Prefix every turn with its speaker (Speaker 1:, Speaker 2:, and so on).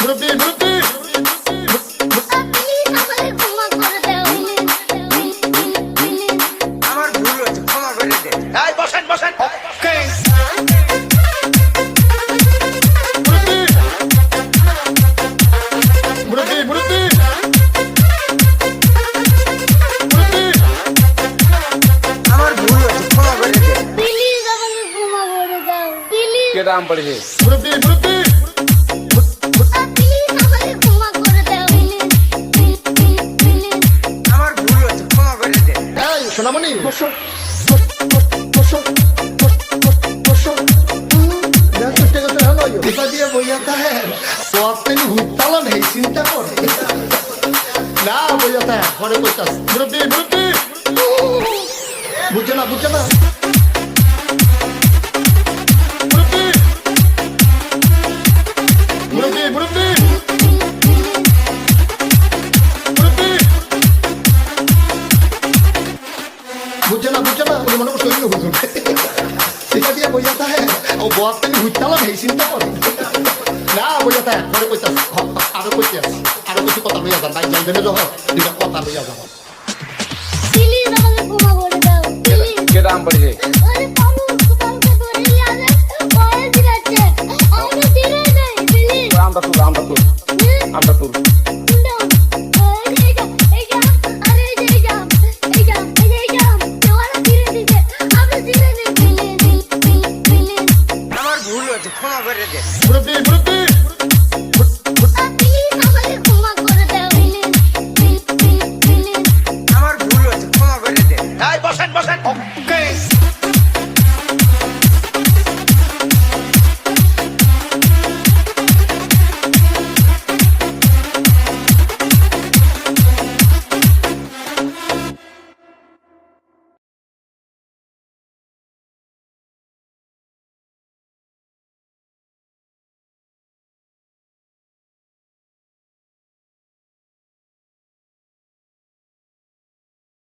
Speaker 1: মুরব্বি মুরব্বি
Speaker 2: আমার ভুল হয়েছে, ক্ষমা করে দে।
Speaker 3: এই বসেন বসেন।
Speaker 2: ওকে।
Speaker 1: মুরব্বি মুরব্বি
Speaker 2: আমার ভুল হয়েছে, ক্ষমা করে দে।
Speaker 4: প্লিজ আমাকে ক্ষমা করে দাও প্লিজ
Speaker 3: কে দাম পড়েছে?
Speaker 1: মুরব্বি মুরব্বি
Speaker 4: প্লিজ আমাকে ক্ষমা করে দাও প্লিজ
Speaker 2: আমার ভুল হয়েছে, ক্ষমা করে দে।
Speaker 1: এই সোনামণি বসো বসো বসো দিয়ে বইয়াতা হ্যাঁ তো আপনি হুইতালা নেই চিন্তা করে না বইয়াতা হ্যাঁ ঘরে কইতাস মুরব্বি মুরব্বি বুঝছে না মুরব্বি মুরব্বি মুরব্বি মুরব্বি বুঝছে না উনি মনে করছে হুজুর এটা দিয়ে বইয়াতা হ্যাঁ ও বস থেকে হুইতালা নেই চিন্তা করে না বইয়াতা হ্যাঁ ঘরে কইতাস আরো কইতাস আরো কিছু কথা লইয়া যান তাই যাইবেন যখন দুইটা কথা লইয়া যান
Speaker 4: প্লিজ আমাকে ক্ষমা করে দাও প্লিজ
Speaker 3: কে দাম পড়েছে?
Speaker 4: আরে বাবু কালকে ধরে নিয়ে আসে পরে দিরাচ্ছে আমাকে দিলে নাই প্লিজ
Speaker 3: আমরা তুল
Speaker 2: আমার ভুল হয়েছে, ক্ষমা করে দে।
Speaker 1: মুরব্বি মুরব্বি